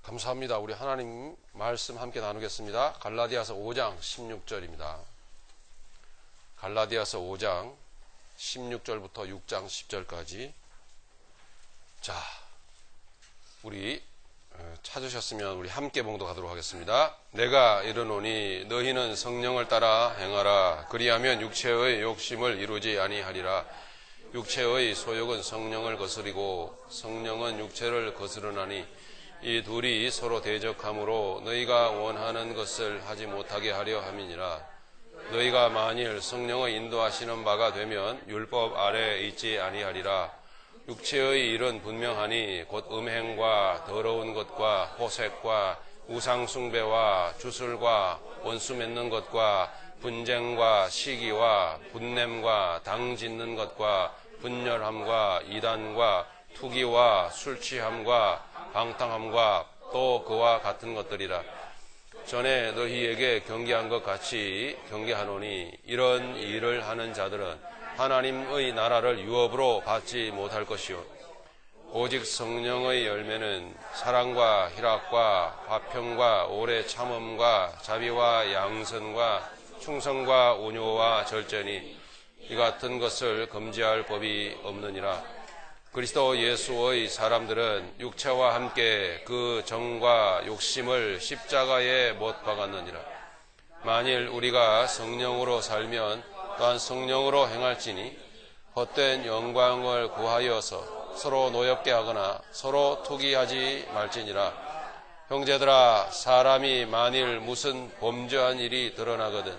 감사합니다. 우리 하나님 말씀 함께 나누겠습니다. 갈라디아서 5장 16절입니다. 갈라디아서 5장 16절부터 6장 10절까지. 자, 우리 찾으셨으면 우리 함께 봉독하도록 하겠습니다. 내가 이르노니 너희는 성령을 따라 행하라. 그리하면 육체의 욕심을 이루지 아니하리라. 육체의 소욕은 성령을 거스리고 성령은 육체를 거스르나니 이 둘이 서로 대적하므로 너희가 원하는 것을 하지 못하게 하려 함이니라. 너희가 만일 성령의 인도하시는 바가 되면 율법 아래에 있지 아니하리라. 육체의 일은 분명하니 곧 음행과 더러운 것과 호색과 우상숭배와 주술과 원수 맺는 것과 분쟁과 시기와 분냄과 당 짓는 것과 분열함과 이단과 투기와 술취함과 방탕함과 또 그와 같은 것들이라. 전에 너희에게 경계한 것 같이 경계하노니 이런 일을 하는 자들은 하나님의 나라를 유업으로 받지 못할 것이요 오직 성령의 열매는 사랑과 희락과 화평과 오래 참음과 자비와 양선과 충성과 온유와 절제니 이 같은 것을 금지할 법이 없느니라. 그리스도 예수의 사람들은 육체와 함께 그 정과 욕심을 십자가에 못 박았느니라. 만일 우리가 성령으로 살면 또한 성령으로 행할지니 헛된 영광을 구하여서 서로 노엽게 하거나 서로 투기하지 말지니라. 형제들아, 사람이 만일 무슨 범죄한 일이 드러나거든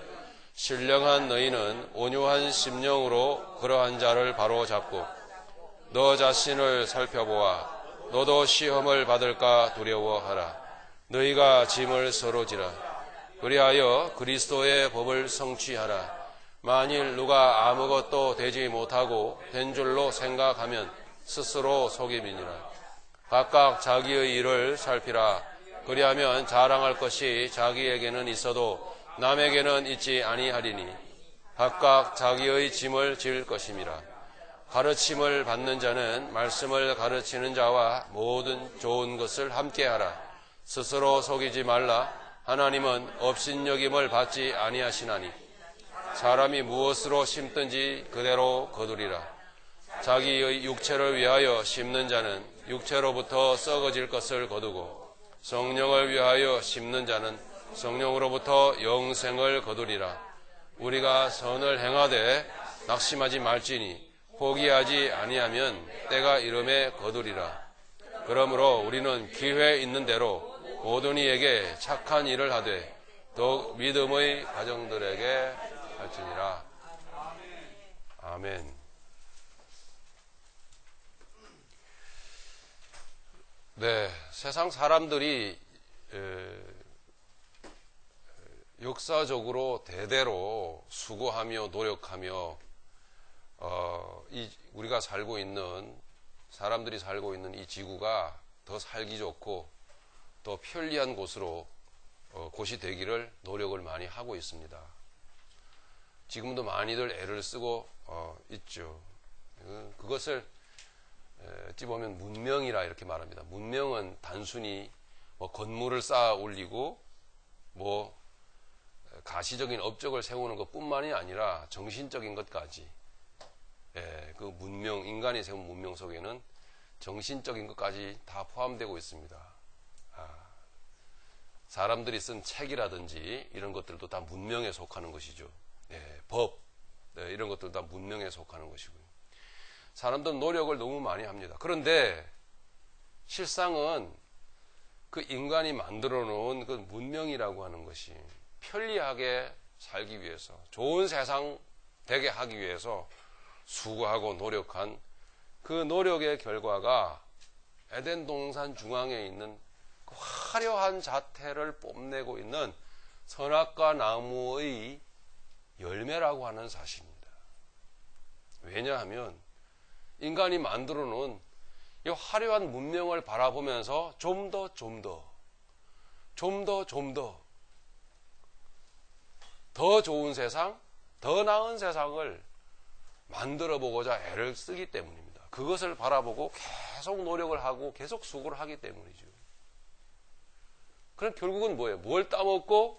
신령한 너희는 온유한 심령으로 그러한 자를 바로잡고 너 자신을 살펴보아 너도 시험을 받을까 두려워하라. 너희가 짐을 서로 지라. 그리하여 그리스도의 법을 성취하라. 만일 누가 아무것도 되지 못하고 된 줄로 생각하면 스스로 속임이니라. 각각 자기의 일을 살피라. 그리하면 자랑할 것이 자기에게는 있어도 남에게는 있지 아니하리니 각각 자기의 짐을 질 것임이라. 가르침을 받는 자는 말씀을 가르치는 자와 모든 좋은 것을 함께하라. 스스로 속이지 말라. 하나님은 업신여김을 받지 아니하시나니 사람이 무엇으로 심든지 그대로 거두리라. 자기의 육체를 위하여 심는 자는 육체로부터 썩어질 것을 거두고 성령을 위하여 심는 자는 성령으로부터 영생을 거두리라. 우리가 선을 행하되 낙심하지 말지니 포기하지 아니하면 때가 이름에 거두리라. 그러므로 우리는 기회 있는 대로 모든 이에게 착한 일을 하되 더욱 믿음의 가정들에게 할지니라. 아멘. 네, 세상 사람들이 역사적으로 대대로 수고하며 노력하며 우리가 살고 있는 사람들이 살고 있는 이 지구가 더 살기 좋고 더 편리한 곳이 되기를 노력을 많이 하고 있습니다. 지금도 많이들 애를 쓰고 있죠. 그것을 어찌 보면 문명이라 이렇게 말합니다. 문명은 단순히 건물을 쌓아 올리고 가시적인 업적을 세우는 것뿐만이 아니라 정신적인 것까지, 그 문명, 인간이 세운 문명 속에는 정신적인 것까지 다 포함되고 있습니다. 사람들이 쓴 책이라든지 이런 것들도 다 문명에 속하는 것이죠. 법, 이런 것들도 다 문명에 속하는 것이고요. 사람들은 노력을 너무 많이 합니다. 그런데 실상은 그 인간이 만들어 놓은 그 문명이라고 하는 것이 편리하게 살기 위해서, 좋은 세상 되게 하기 위해서 수고하고 노력한 그 노력의 결과가 에덴 동산 중앙에 있는 그 화려한 자태를 뽐내고 있는 선악과 나무의 열매라고 하는 사실입니다. 왜냐하면 인간이 만들어 놓은 이 화려한 문명을 바라보면서 좀 더 좋은 세상, 더 나은 세상을 만들어 보고자 애를 쓰기 때문입니다. 그것을 바라보고 계속 노력을 하고 계속 수고를 하기 때문이죠. 그럼 결국은 뭐예요? 뭘 따먹고,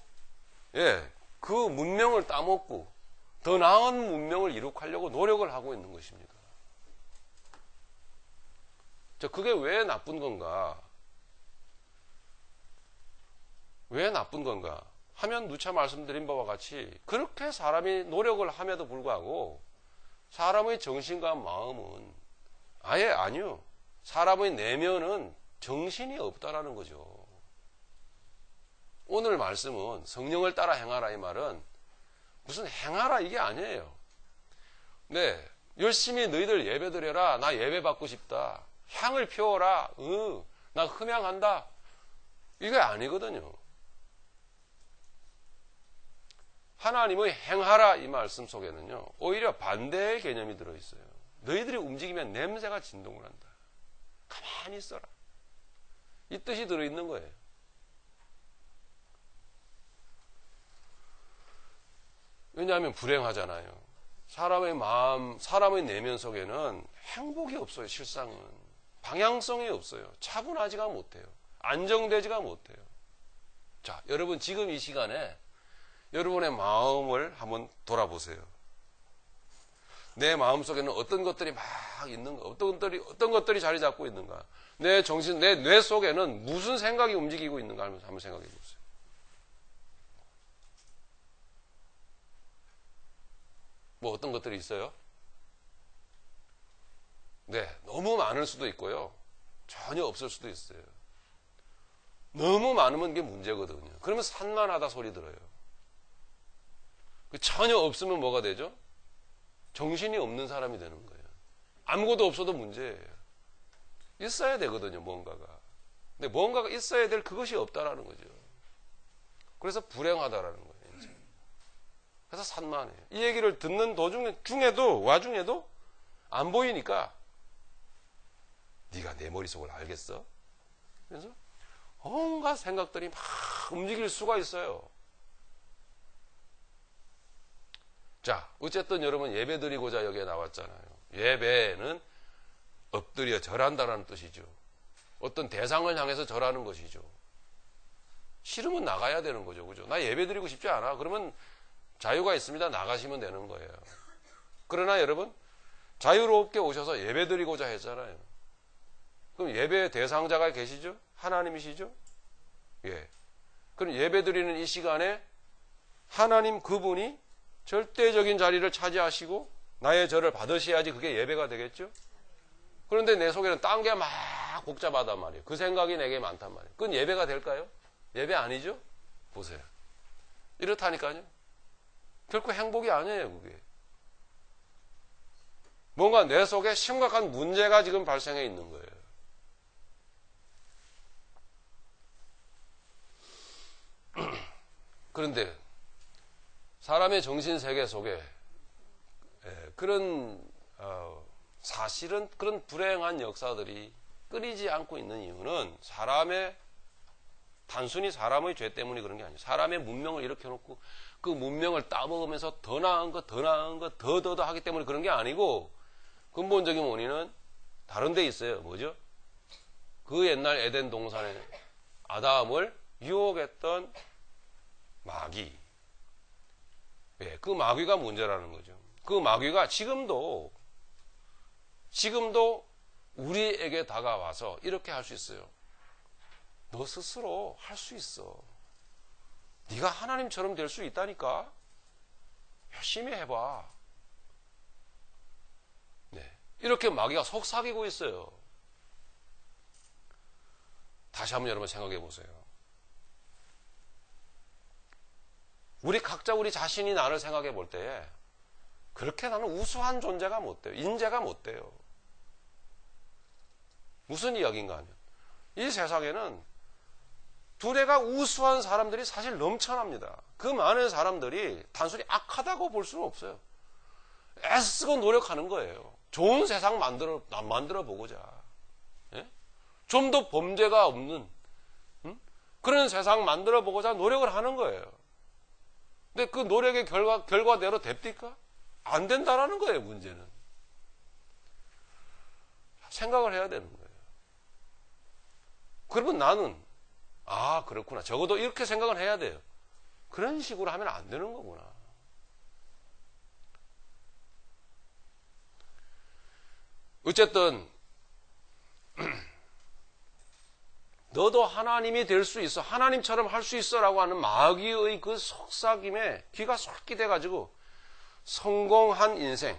예, 그 문명을 따먹고 더 나은 문명을 이룩하려고 노력을 하고 있는 것입니다. 그게 왜 나쁜 건가? 왜 나쁜 건가? 하면 누차 말씀드린 바와 같이 그렇게 사람이 노력을 함에도 불구하고 사람의 정신과 마음은 아예 아니요. 사람의 내면은 정신이 없다라는 거죠. 오늘 말씀은 성령을 따라 행하라 이 말은 무슨 행하라 이게 아니에요. 네, 열심히 너희들 예배드려라. 나 예배 받고 싶다. 향을 피워라. 나 흠향한다. 이게 아니거든요. 하나님의 행하라 이 말씀 속에는요, 오히려 반대의 개념이 들어있어요. 너희들이 움직이면 냄새가 진동을 한다. 가만히 있어라. 이 뜻이 들어있는 거예요. 왜냐하면 불행하잖아요. 사람의 마음, 사람의 내면 속에는 행복이 없어요. 실상은. 방향성이 없어요. 차분하지가 못해요. 안정되지가 못해요. 자, 여러분 지금 이 시간에 여러분의 마음을 한번 돌아보세요. 내 마음 속에는 어떤 것들이 막 있는가? 어떤 것들이 자리 잡고 있는가? 내 정신, 내 뇌 속에는 무슨 생각이 움직이고 있는가? 한번 생각해 보세요. 뭐 어떤 것들이 있어요? 네, 너무 많을 수도 있고요. 전혀 없을 수도 있어요. 너무 많으면 이게 문제거든요. 그러면 산만하다 소리 들어요. 전혀 없으면 뭐가 되죠? 정신이 없는 사람이 되는 거예요. 아무것도 없어도 문제예요. 있어야 되거든요, 뭔가가. 근데 뭔가가 있어야 될 그것이 없다라는 거죠. 그래서 불행하다라는 거예요. 이제. 그래서 산만해요. 이 얘기를 듣는 와중에도 안 보이니까 네가 내 머릿속을 알겠어? 그래서 온갖 생각들이 막 움직일 수가 있어요. 자, 어쨌든 여러분 예배 드리고자 여기에 나왔잖아요. 예배는 엎드려 절한다라는 뜻이죠. 어떤 대상을 향해서 절하는 것이죠. 싫으면 나가야 되는 거죠. 그죠? 나 예배 드리고 싶지 않아. 그러면 자유가 있습니다. 나가시면 되는 거예요. 그러나 여러분, 자유롭게 오셔서 예배 드리고자 했잖아요. 그럼 예배의 대상자가 계시죠? 하나님이시죠? 예. 그럼 예배 드리는 이 시간에 하나님 그분이 절대적인 자리를 차지하시고 나의 절을 받으셔야지 그게 예배가 되겠죠? 그런데 내 속에는 딴 게 막 복잡하단 말이에요. 그 생각이 내게 많단 말이에요. 그건 예배가 될까요? 예배 아니죠? 보세요. 이렇다니까요. 결코 행복이 아니에요, 그게. 뭔가 내 속에 심각한 문제가 지금 발생해 있는 거예요. 그런데 사람의 정신세계 속에 그런 사실은 그런 불행한 역사들이 끊이지 않고 있는 이유는 단순히 사람의 죄 때문이 그런 게 아니에요. 사람의 문명을 일으켜놓고 그 문명을 따먹으면서 더 나은 것, 더 하기 때문에 그런 게 아니고 근본적인 원인은 다른 데 있어요. 뭐죠? 그 옛날 에덴 동산에 아담을 유혹했던 마귀. 예, 그 마귀가 문제라는 거죠. 그 마귀가 지금도 우리에게 다가와서 이렇게 할 수 있어요. 너 스스로 할 수 있어. 네가 하나님처럼 될 수 있다니까. 열심히 해봐. 네, 이렇게 마귀가 속삭이고 있어요. 다시 한번 여러분 생각해 보세요. 우리 각자 우리 자신이 나를 생각해 볼 때에 그렇게 나는 우수한 존재가 못 돼요. 인재가 못 돼요. 무슨 이야기인가 하면 이 세상에는 두레가 우수한 사람들이 사실 넘쳐납니다. 그 많은 사람들이 단순히 악하다고 볼 수는 없어요. 애쓰고 노력하는 거예요. 좋은 세상 만들어 보고자. 예? 좀 더 범죄가 없는 그런 세상 만들어 보고자 노력을 하는 거예요. 근데 그 노력의 결과대로 됩니까? 안 된다라는 거예요, 문제는. 생각을 해야 되는 거예요. 그러면 나는 아, 그렇구나. 적어도 이렇게 생각은 해야 돼요. 그런 식으로 하면 안 되는 거구나. 어쨌든 너도 하나님이 될 수 있어, 하나님처럼 할 수 있어 라고 하는 마귀의 그 속삭임에 귀가 솔깃해 가지고 성공한 인생,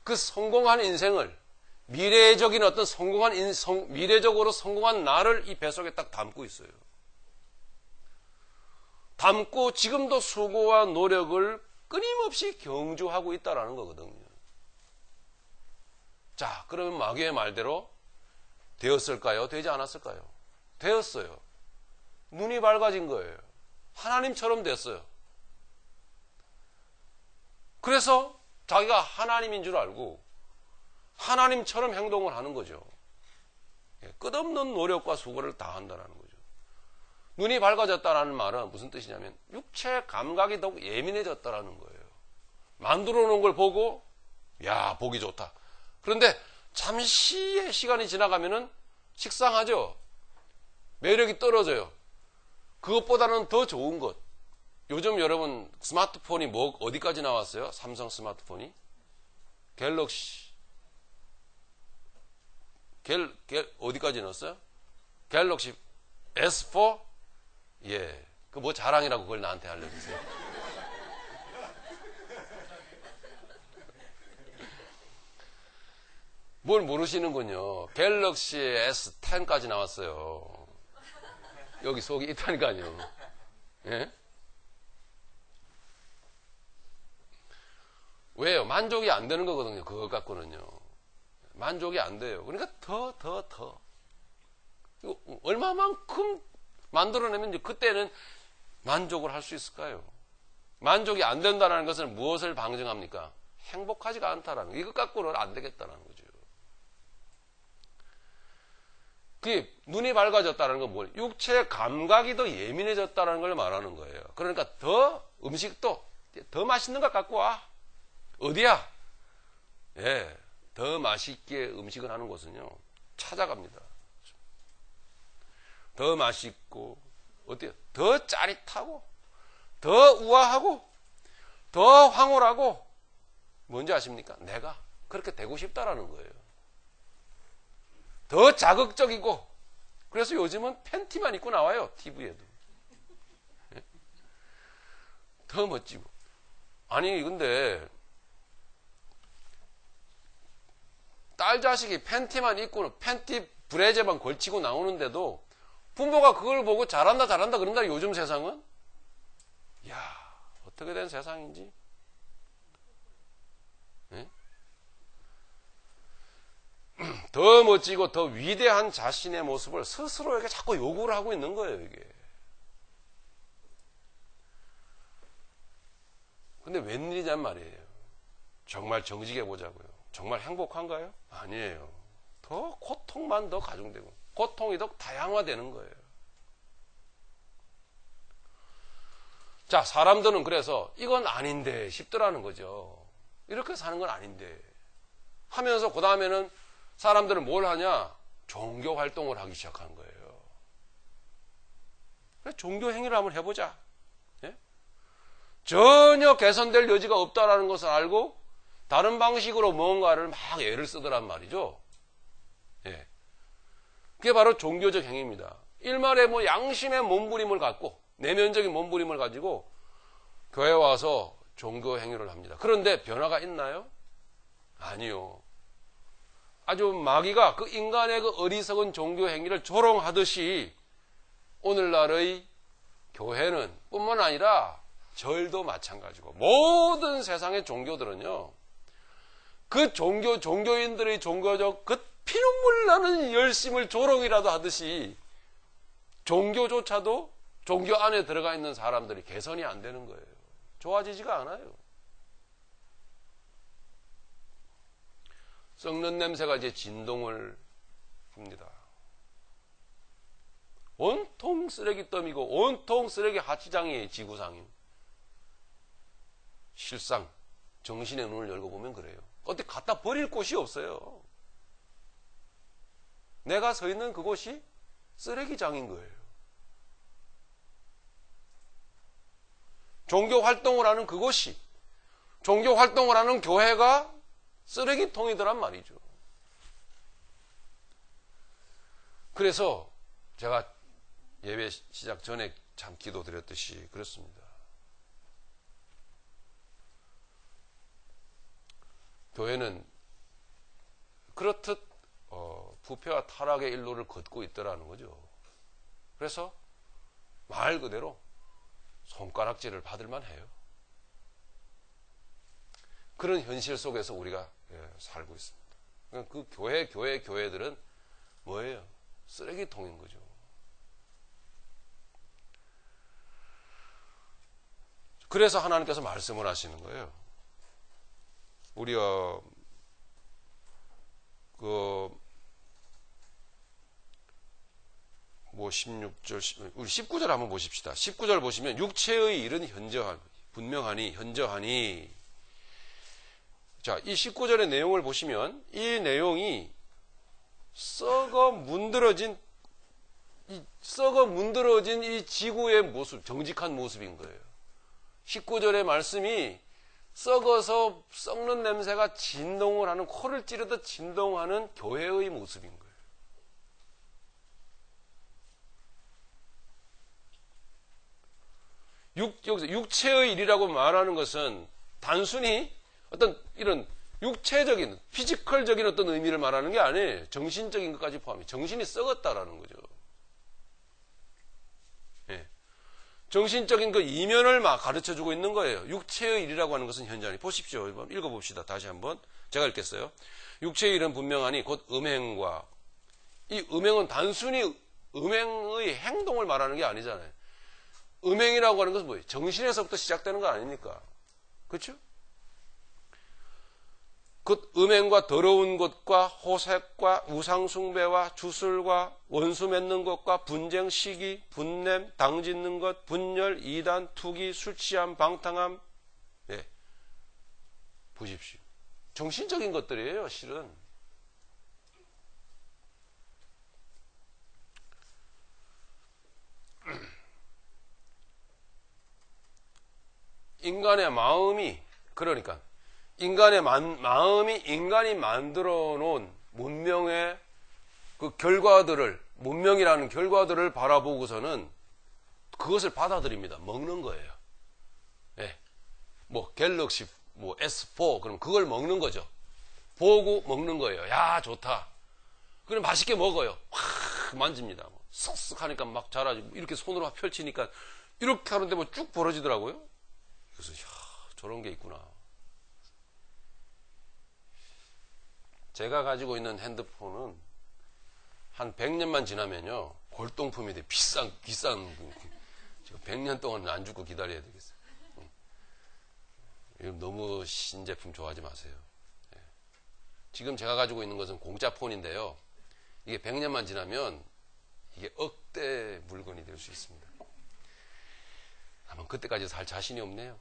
그 성공한 인생을, 미래적인 어떤 미래적으로 성공한 나를 이 뱃속에 딱 담고 있어요. 담고 지금도 수고와 노력을 끊임없이 경주하고 있다라는 거거든요. 자, 그러면 마귀의 말대로 되었을까요? 되지 않았을까요? 되었어요. 눈이 밝아진 거예요. 하나님처럼 됐어요. 그래서 자기가 하나님인 줄 알고 하나님처럼 행동을 하는 거죠. 끝없는 노력과 수고를 다한다는 거죠. 눈이 밝아졌다는 말은 무슨 뜻이냐면 육체 감각이 더욱 예민해졌다는 거예요. 만들어 놓은 걸 보고 야, 보기 좋다. 그런데 잠시의 시간이 지나가면은 식상하죠. 매력이 떨어져요. 그것보다는 더 좋은 것. 요즘 여러분 스마트폰이 어디까지 나왔어요? 삼성 스마트폰이? 갤럭시. 어디까지 넣었어요? 갤럭시 S4? 예. 그 뭐 자랑이라고 그걸 나한테 알려주세요. 뭘 모르시는군요. 갤럭시 S10까지 나왔어요. 여기 속이 있다니까요. 예? 왜요? 만족이 안 되는 거거든요. 그거 갖고는요. 만족이 안 돼요. 그러니까 더. 얼마만큼 만들어내면 그때는 만족을 할 수 있을까요? 만족이 안 된다는 것은 무엇을 방증합니까? 행복하지가 않다라는 거. 이것 갖고는 안 되겠다는 거죠. 그게 눈이 밝아졌다는 건 뭘? 육체의 감각이 더 예민해졌다는 걸 말하는 거예요. 그러니까 더 음식도 더 맛있는 것 갖고 와. 어디야? 예, 더 맛있게 음식을 하는 곳은요, 찾아갑니다. 더 맛있고, 어때요? 더 짜릿하고, 더 우아하고, 더 황홀하고, 뭔지 아십니까? 내가 그렇게 되고 싶다라는 거예요. 더 자극적이고, 그래서 요즘은 팬티만 입고 나와요, TV에도. 예? 더 멋지고. 아니, 근데, 딸 자식이 팬티만 입고는 팬티 브래제만 걸치고 나오는데도 부모가 그걸 보고 잘한다 그런다 요즘 세상은. 이야, 어떻게 된 세상인지. 네? 더 멋지고 더 위대한 자신의 모습을 스스로에게 자꾸 요구를 하고 있는 거예요, 이게. 근데 웬일이냔 말이에요. 정말 정직해 보자고요. 정말 행복한가요? 아니에요. 더 고통만 더 가중되고 고통이 더 다양화되는 거예요. 자, 사람들은 그래서 이건 아닌데 싶더라는 거죠. 이렇게 사는 건 아닌데 하면서 그 다음에는 사람들은 뭘 하냐? 종교 활동을 하기 시작한 거예요. 그래서 종교 행위를 한번 해보자. 예? 전혀 개선될 여지가 없다라는 것을 알고 다른 방식으로 뭔가를 막 애를 쓰더란 말이죠. 예. 그게 바로 종교적 행위입니다. 일말의 뭐 양심의 몸부림을 갖고, 내면적인 몸부림을 가지고 교회 와서 종교 행위를 합니다. 그런데 변화가 있나요? 아니요. 아주 마귀가 그 인간의 그 어리석은 종교 행위를 조롱하듯이 오늘날의 교회는 뿐만 아니라 절도 마찬가지고 모든 세상의 종교들은요, 그 종교인들의 종교적 그 피눈물 나는 열심을 조롱이라도 하듯이 종교조차도 종교 안에 들어가 있는 사람들이 개선이 안 되는 거예요. 좋아지지가 않아요. 썩는 냄새가 이제 진동을 합니다. 온통 쓰레기 더미고 온통 쓰레기 하치장이에요, 지구상이. 실상 정신의 눈을 열고 보면 그래요. 어디 갖다 버릴 곳이 없어요. 내가 서 있는 그곳이 쓰레기장인 거예요. 종교 활동을 하는 그곳이, 종교 활동을 하는 교회가 쓰레기통이더란 말이죠. 그래서 제가 예배 시작 전에 참 기도드렸듯이 그렇습니다. 교회는 그렇듯 부패와 타락의 일로를 걷고 있더라는 거죠. 그래서 말 그대로 손가락질을 받을만 해요. 그런 현실 속에서 우리가 살고 있습니다. 그 교회들은 뭐예요? 쓰레기통인 거죠. 그래서 하나님께서 말씀을 하시는 거예요. 우리가 뭐 16절, 우리 19절 한번 보십시다. 19절 보시면 육체의 일은 분명하니 현저하니. 자, 이 19절의 내용을 보시면 이 내용이 썩어 문드러진 이 지구의 모습, 정직한 모습인 거예요. 19절의 말씀이 썩어서 썩는 냄새가 진동을 하는, 코를 찌르듯 진동하는 교회의 모습인 거예요. 여기서 육체의 일이라고 말하는 것은 단순히 어떤 이런 육체적인, 피지컬적인 어떤 의미를 말하는 게 아니에요. 정신적인 것까지 포함해. 정신이 썩었다라는 거죠. 예. 정신적인 그 이면을 막 가르쳐 주고 있는 거예요. 육체의 일이라고 하는 것은 현저하니. 보십시오. 읽어봅시다. 다시 한번. 제가 읽겠어요. 육체의 일은 분명하니 곧 음행과, 이 음행은 단순히 음행의 행동을 말하는 게 아니잖아요. 음행이라고 하는 것은 뭐예요? 정신에서부터 시작되는 거 아닙니까? 그렇죠? 곧 음행과 더러운 것과 호색과 우상숭배와 주술과 원수 맺는 것과 분쟁, 시기, 분냄, 당짓는 것, 분열, 이단, 투기, 술취함, 방탕함. 예. 보십시오. 정신적인 것들이에요, 실은. 인간의 마음이, 그러니까 인간의 마음이 인간이 만들어 놓은 문명의 그 결과들을, 문명이라는 결과들을 바라보고서는 그것을 받아들입니다. 먹는 거예요. 예. 뭐 갤럭시 뭐 S4 그럼 그걸 먹는 거죠. 보고 먹는 거예요. 야, 좋다. 그럼 맛있게 먹어요. 확 만집니다. 쓱쓱 하니까 막 자라지고, 이렇게 손으로 펼치니까 이렇게 하는데 뭐 쭉 벌어지더라고요. 그래서 야, 저런 게 있구나. 제가 가지고 있는 핸드폰은 한 100년만 지나면요, 골동품이 돼. 비싼 지금 100년 동안 안 죽고 기다려야 되겠어요. 너무 신제품 좋아하지 마세요. 지금 제가 가지고 있는 것은 공짜 폰인데요, 이게 100년만 지나면 이게 억대 물건이 될 수 있습니다. 아마 그때까지 살 자신이 없네요.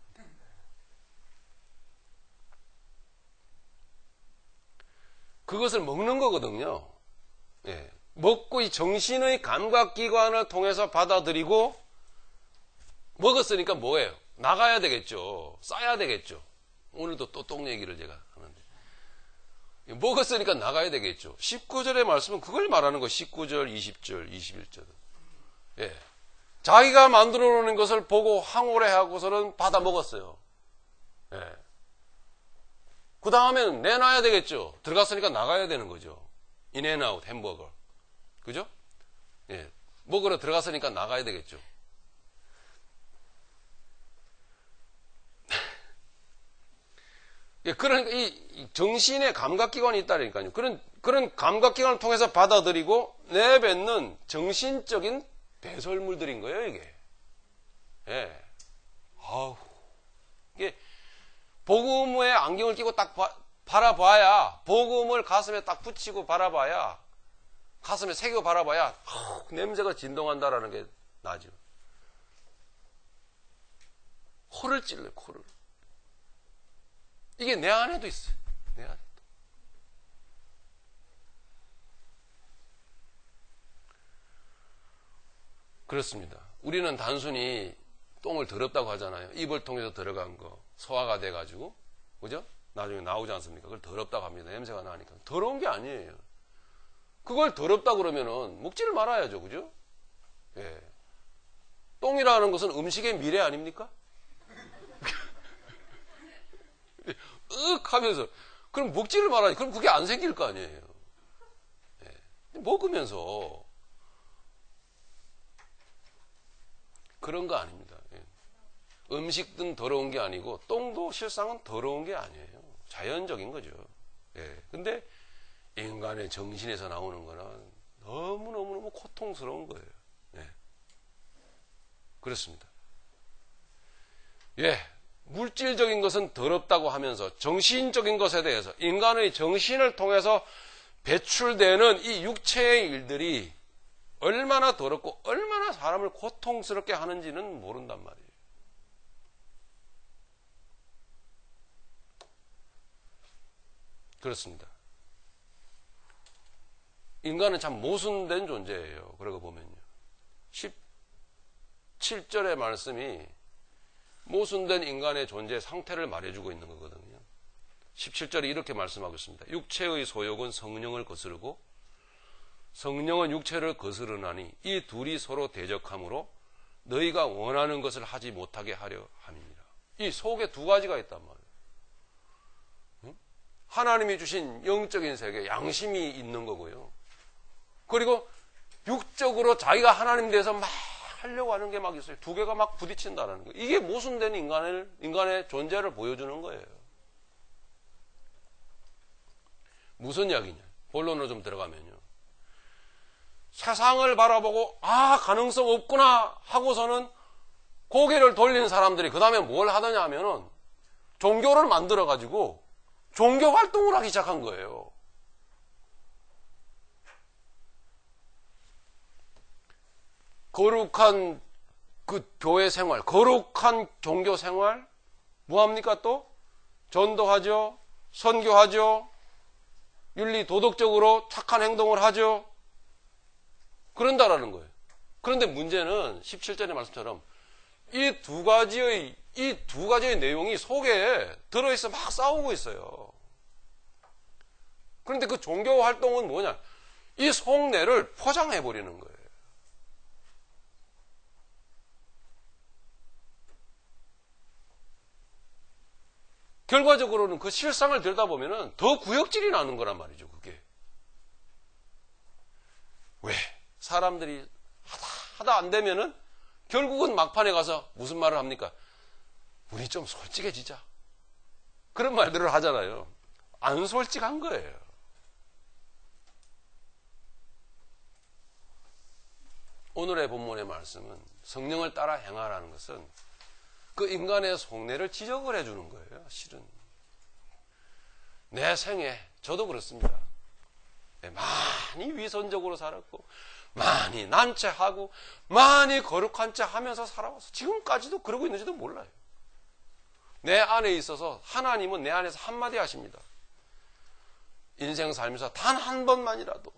그것을 먹는 거거든요. 예. 먹고 이 정신의 감각기관을 통해서 받아들이고, 먹었으니까 뭐예요? 나가야 되겠죠. 싸야 되겠죠. 오늘도 또 똥 얘기를 제가 하는데. 먹었으니까 나가야 되겠죠. 19절의 말씀은 그걸 말하는 거예요. 19절, 20절, 21절. 예. 자기가 만들어 놓은 것을 보고 황홀해하고서는 받아 먹었어요. 예. 그 다음에는 내놔야 되겠죠. 들어갔으니까 나가야 되는 거죠. 인앤아웃 햄버거. 그죠? 예. 먹으러 들어갔으니까 나가야 되겠죠. 예, 그러니까 이 정신의 감각기관이 있다니까요. 그런 감각기관을 통해서 받아들이고 내뱉는 정신적인 배설물들인 거예요, 이게. 예. 아우. 이게 복음의 안경을 끼고 딱 바라봐야, 복음을 가슴에 딱 붙이고 바라봐야, 가슴에 새겨 바라봐야 냄새가 진동한다라는 게 나죠. 코를 찔러요, 코를. 이게 내 안에도 있어요. 내 안에도. 그렇습니다. 우리는 단순히 똥을 더럽다고 하잖아요. 입을 통해서 들어간 거 소화가 돼가지고, 그죠? 나중에 나오지 않습니까? 그걸 더럽다고 합니다. 냄새가 나니까. 더러운 게 아니에요. 그걸 더럽다 그러면은 먹지를 말아야죠. 그죠? 예. 똥이라는 것은 음식의 미래 아닙니까? 하면서 그럼 먹지를 말아야지. 그럼 그게 안 생길 거 아니에요. 예. 먹으면서 그런 거 아닙니다. 예. 음식은 더러운 게 아니고 똥도 실상은 더러운 게 아니에요. 자연적인 거죠. 예. 근데 인간의 정신에서 나오는 거는 너무너무 고통스러운 거예요. 예. 그렇습니다. 예. 물질적인 것은 더럽다고 하면서 정신적인 것에 대해서 인간의 정신을 통해서 배출되는 이 육체의 일들이 얼마나 더럽고 얼마나 사람을 고통스럽게 하는지는 모른단 말이에요. 그렇습니다. 인간은 참 모순된 존재예요. 그러고 보면요. 17절의 말씀이 모순된 인간의 존재 상태를 말해주고 있는 거거든요. 17절에 이렇게 말씀하고 있습니다. 육체의 소욕은 성령을 거스르고 성령은 육체를 거스르나니 이 둘이 서로 대적하므로 너희가 원하는 것을 하지 못하게 하려 함이니라. 이 속에 두 가지가 있단 말이에요. 하나님이 주신 영적인 세계, 양심이 있는 거고요. 그리고 육적으로 자기가 하나님 대해서 막 하려고 하는 게 막 있어요. 두 개가 막 부딪힌다는 거예요. 이게 모순된 인간의 존재를 보여주는 거예요. 무슨 이야기냐? 본론으로 좀 들어가면요. 세상을 바라보고 가능성 없구나 하고서는 고개를 돌린 사람들이 그 다음에 뭘 하더냐 하면은 종교를 만들어 가지고 종교 활동을 하기 시작한 거예요. 거룩한 그 교회 생활, 거룩한 종교 생활, 뭐합니까 또? 전도하죠, 선교하죠, 윤리 도덕적으로 착한 행동을 하죠. 그런다라는 거예요. 그런데 문제는 17절의 말씀처럼 이 두 가지의 내용이 속에 들어있어 막 싸우고 있어요. 그런데 그 종교 활동은 뭐냐? 이 속내를 포장해버리는 거예요. 결과적으로는 그 실상을 들여다보면 더 구역질이 나는 거란 말이죠, 그게. 왜? 사람들이 하다 안 되면은 결국은 막판에 가서 무슨 말을 합니까? 우리 좀 솔직해지자. 그런 말들을 하잖아요. 안 솔직한 거예요. 오늘의 본문의 말씀은 성령을 따라 행하라는 것은 그 인간의 속내를 지적을 해주는 거예요. 실은 내 생에 저도 그렇습니다. 많이 위선적으로 살았고 많이 난처하고 많이 거룩한 체 하면서 살아와서 지금까지도 그러고 있는지도 몰라요. 내 안에 있어서 하나님은 내 안에서 한마디 하십니다. 인생 살면서 단 한 번만이라도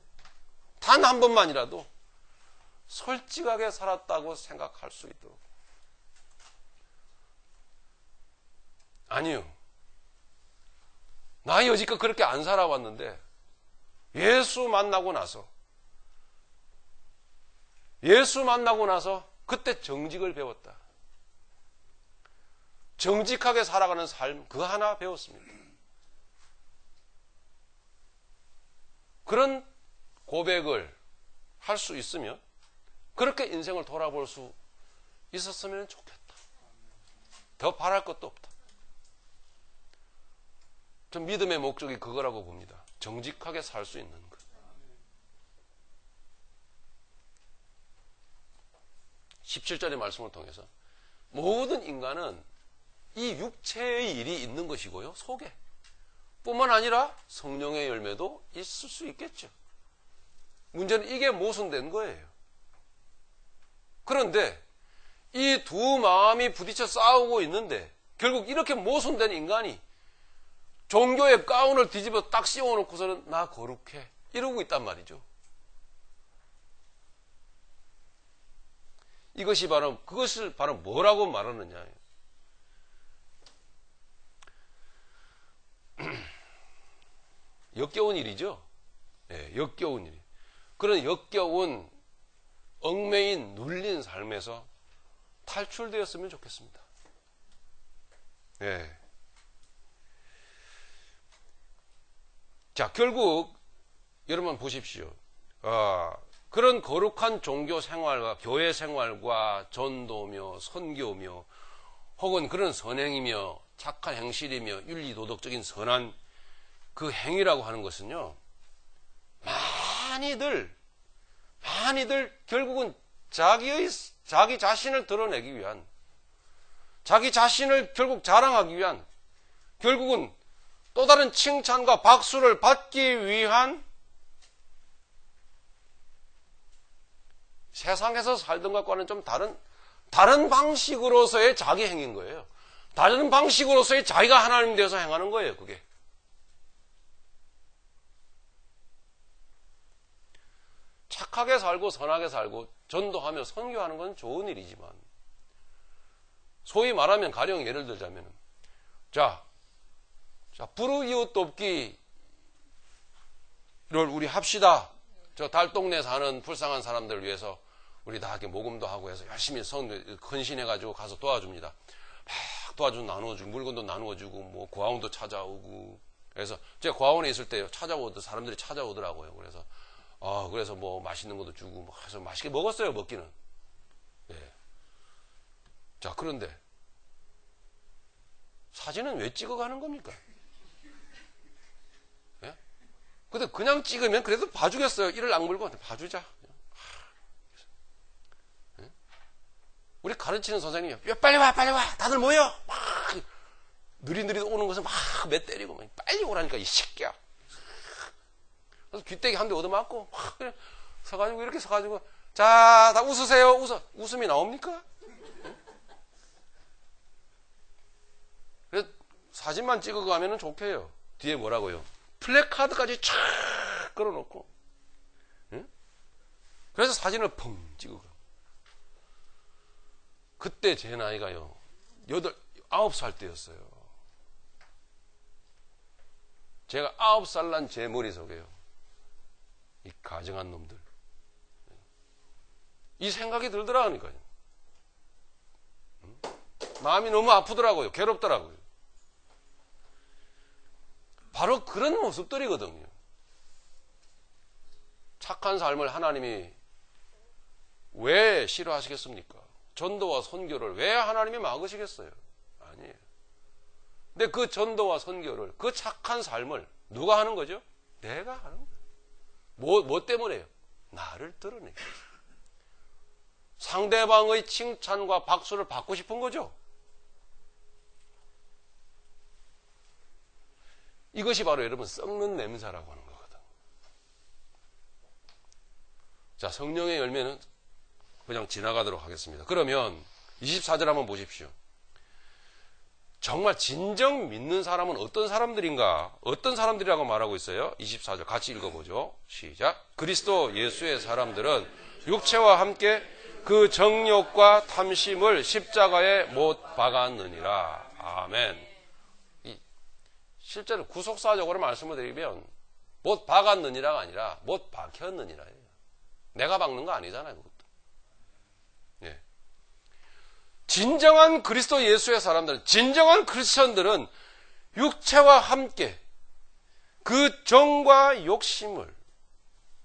솔직하게 살았다고 생각할 수 있도록. 아니요. 나 여지껏 그렇게 안 살아왔는데 예수 만나고 나서 그때 정직을 배웠다. 정직하게 살아가는 삶 그 하나 배웠습니다. 그런 고백을 할 수 있으면 그렇게 인생을 돌아볼 수 있었으면 좋겠다. 더 바랄 것도 없다. 전 믿음의 목적이 그거라고 봅니다. 정직하게 살 수 있는 것. 17절의 말씀을 통해서 모든 인간은 이 육체의 일이 있는 것이고요. 속에. 뿐만 아니라 성령의 열매도 있을 수 있겠죠. 문제는 이게 모순된 거예요. 그런데 이 두 마음이 부딪혀 싸우고 있는데 결국 이렇게 모순된 인간이 종교의 가운을 뒤집어 딱 씌워놓고서는 나 거룩해 이러고 있단 말이죠. 그것을 바로 뭐라고 말하느냐. 역겨운 일이죠. 예, 역겨운 일. 그런 역겨운 얽매인 눌린 삶에서 탈출되었으면 좋겠습니다. 예. 자, 결국 여러분 보십시오. 그런 거룩한 종교 생활과 교회 생활과 전도며 선교며 혹은 그런 선행이며 착한 행실이며 윤리도덕적인 선한 그 행위라고 하는 것은요, 많이들 결국은 자기 자신을 드러내기 위한, 자기 자신을 결국 자랑하기 위한, 결국은 또 다른 칭찬과 박수를 받기 위한 세상에서 살던 것과는 좀 다른 방식으로서의 자기 행인 거예요. 다른 방식으로서의 자기가 하나님 되어서 행하는 거예요, 그게. 착하게 살고 선하게 살고 전도하며 선교하는 건 좋은 일이지만, 소위 말하면 가령 예를 들자면, 자, 불우이웃 돕기를 우리 합시다. 저 달동네 사는 불쌍한 사람들을 위해서 우리 다 이렇게 모금도 하고 해서 열심히 헌신해가지고 가서 도와줍니다. 막 도와주고 나눠주고, 물건도 나누어주고, 뭐 고아원도 찾아오고. 그래서 제가 고아원에 있을 때 사람들이 찾아오더라고요. 그래서 뭐 맛있는 것도 주고, 뭐 해서 맛있게 먹었어요, 먹기는. 예. 자, 그런데 사진은 왜 찍어가는 겁니까? 예? 근데 그냥 찍으면 그래도 봐주겠어요. 이를 악물고 봐주자. 예? 우리 가르치는 선생님이 빨리 와, 다들 모여. 막 느릿느릿 오는 것을 막 매 때리고 빨리 오라니까 이 새끼야. 그래서 귀때기 한 대 얻어맞고 막 그냥 서가지고 이렇게 서가지고 자, 다 웃으세요. 웃음이 나옵니까? 그래서 사진만 찍어가면 좋게요. 뒤에 뭐라고요? 플래카드까지 쫙 걸어놓고. 응? 그래서 사진을 펑 찍어가. 그때 제 나이가요, 9살 때였어요. 제가 9살 난 제 머릿속에요, 이 가정한 놈들, 이 생각이 들더라고요. 마음이 너무 아프더라고요. 괴롭더라고요. 바로 그런 모습들이거든요. 착한 삶을 하나님이 왜 싫어하시겠습니까? 전도와 선교를 왜 하나님이 막으시겠어요? 아니에요. 근데 그 전도와 선교를, 그 착한 삶을 누가 하는 거죠? 내가 하는 거예요. 뭐 때문에요? 나를 드러내기 위해서. 상대방의 칭찬과 박수를 받고 싶은 거죠. 이것이 바로 여러분 썩는 냄새라고 하는 거거든. 자, 성령의 열매는 그냥 지나가도록 하겠습니다. 그러면 24절 한번 보십시오. 정말 진정 믿는 사람은 어떤 사람들인가? 어떤 사람들이라고 말하고 있어요? 24절 같이 읽어보죠. 시작. 그리스도 예수의 사람들은 육체와 함께 그 정욕과 탐심을 십자가에 못 박았느니라. 아멘. 실제로 구속사적으로 말씀을 드리면 못 박았느니라가 아니라 못 박혔느니라예요. 내가 박는 거 아니잖아요, 그것도. 예. 진정한 그리스도 예수의 사람들은, 진정한 크리스천들은 육체와 함께 그 정과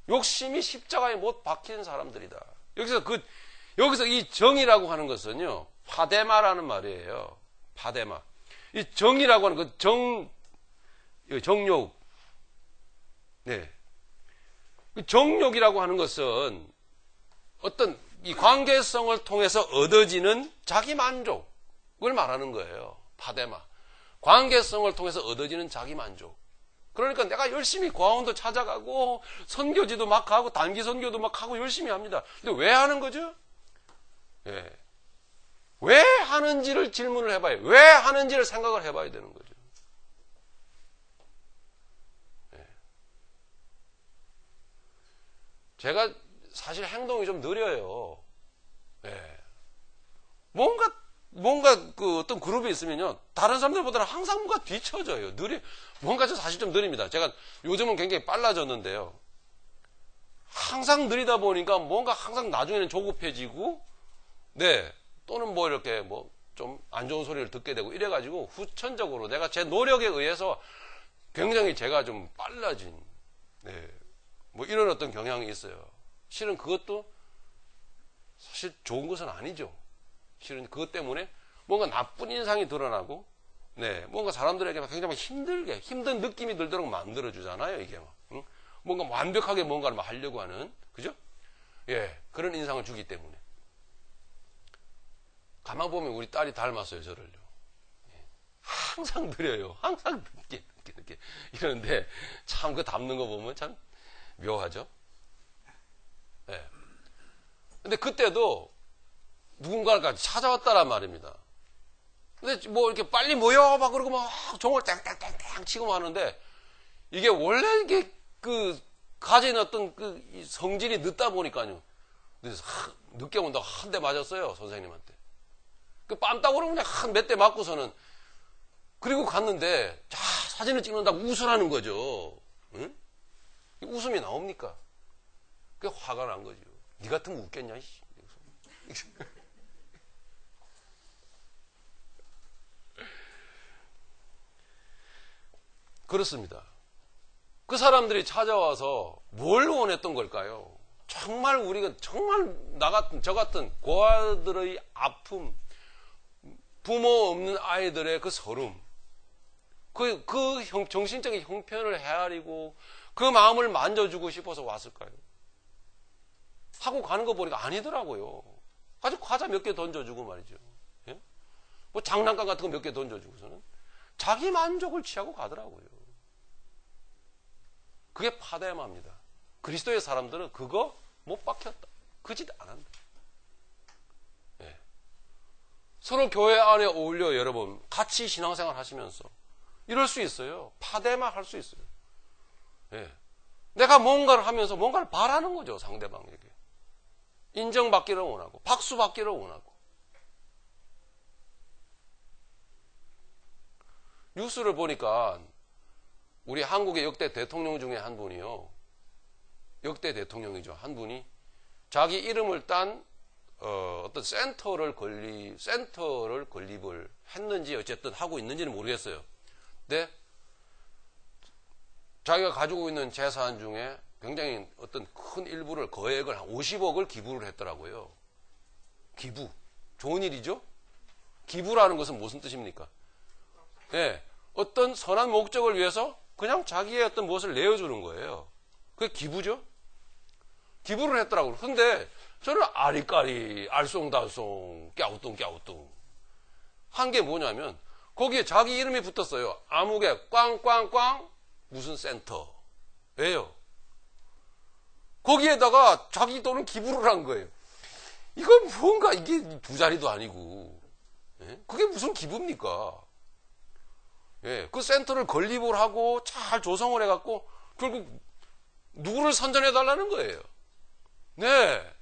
욕심이 십자가에 못 박힌 사람들이다. 여기서 이 정이라고 하는 것은요, 파데마라는 말이에요. 파데마. 이 정이라고 하는 그 정욕. 네. 정욕이라고 하는 것은 어떤 이 관계성을 통해서 얻어지는 자기 만족을 말하는 거예요. 파데마. 관계성을 통해서 얻어지는 자기 만족. 그러니까 내가 열심히 고아원도 찾아가고 선교지도 막 하고 단기 선교도 막 하고 열심히 합니다. 근데 왜 하는 거죠? 예. 왜 하는지를 질문을 해봐요. 왜 하는지를 생각을 해봐야 되는 거죠. 예. 제가 사실 행동이 좀 느려요. 예. 뭔가 그 어떤 그룹이 있으면요, 다른 사람들보다는 항상 뭔가 뒤처져요. 뭔가 사실 좀 느립니다. 제가 요즘은 굉장히 빨라졌는데요. 항상 느리다 보니까 뭔가 항상 나중에는 조급해지고, 네, 또는 뭐 이렇게 뭐 좀 안 좋은 소리를 듣게 되고 이래가지고 후천적으로 내가 제 노력에 의해서 굉장히 제가 좀 빨라진, 네, 뭐 이런 어떤 경향이 있어요. 실은 그것도 사실 좋은 것은 아니죠. 실은 그것 때문에 뭔가 나쁜 인상이 드러나고, 네, 뭔가 사람들에게 굉장히 힘든 느낌이 들도록 만들어주잖아요, 이게 막. 응? 뭔가 완벽하게 뭔가를 막 하려고 하는, 그죠? 예, 그런 인상을 주기 때문에. 가만 보면 우리 딸이 닮았어요, 저를요. 예, 항상 느려요. 항상 늦게. 이러는데, 참 그 닮는 거 보면 참 묘하죠? 예. 근데 그때도 누군가가 찾아왔다란 말입니다. 근데 뭐 이렇게 빨리 모여 막 그러고 막 종을 땡땡땡땡 치고 하는데, 이게 원래 이게 그 가진 어떤 그 성질이 늦다 보니까요. 그래서 늦게 온다고 한 대 맞았어요, 선생님한테. 그 빰따구로 그냥 한 몇 대 맞고서는, 그리고 갔는데 자 사진을 찍는다고 웃으라는 거죠. 응? 웃음이 나옵니까? 그게 화가 난 거죠. 니 같으면 웃겠냐? 그렇습니다. 그 사람들이 찾아와서 뭘 원했던 걸까요? 정말 우리가 정말 저 같은 고아들의 아픔, 부모 없는 아이들의 그 서름, 정신적인 형편을 헤아리고 그 마음을 만져주고 싶어서 왔을까요? 하고 가는 거 보니까 아니더라고요. 아주 과자 몇 개 던져주고 말이죠. 예? 뭐 장난감 같은 거 몇 개 던져주고서는 자기 만족을 취하고 가더라고요. 그게 파데마입니다. 그리스도의 사람들은 그거 못 박혔다. 그 짓 안 한다. 예. 서로 교회 안에 어울려 여러분 같이 신앙생활 하시면서 이럴 수 있어요. 파데마 할 수 있어요. 예. 내가 뭔가를 하면서 뭔가를 바라는 거죠. 상대방에게. 인정받기를 원하고 박수 받기를 원하고. 뉴스를 보니까 우리 한국의 역대 대통령 중에 한 분이요. 역대 대통령이죠. 한 분이 자기 이름을 딴 어떤 센터를 건립을 했는지 어쨌든 하고 있는지는 모르겠어요. 근데 자기가 가지고 있는 재산 중에 굉장히 어떤 큰 일부를 거액을 한 50억을 기부를 했더라고요. 기부. 좋은 일이죠? 기부라는 것은 무슨 뜻입니까? 네, 어떤 선한 목적을 위해서 그냥 자기의 어떤 무엇을 내어주는 거예요. 그게 기부죠? 기부를 했더라고요. 근데 저는 아리까리, 알쏭달쏭, 깨우뚱 한 게 뭐냐면 거기에 자기 이름이 붙었어요. 아무개 꽝꽝꽝 무슨 센터. 왜요? 거기에다가 자기 돈을 기부를 한 거예요. 이건 뭔가 이게 두 자리도 아니고. 예? 그게 무슨 기부입니까? 예, 그 센터를 건립을 하고 잘 조성을 해갖고 결국 누구를 선전해 달라는 거예요. 네.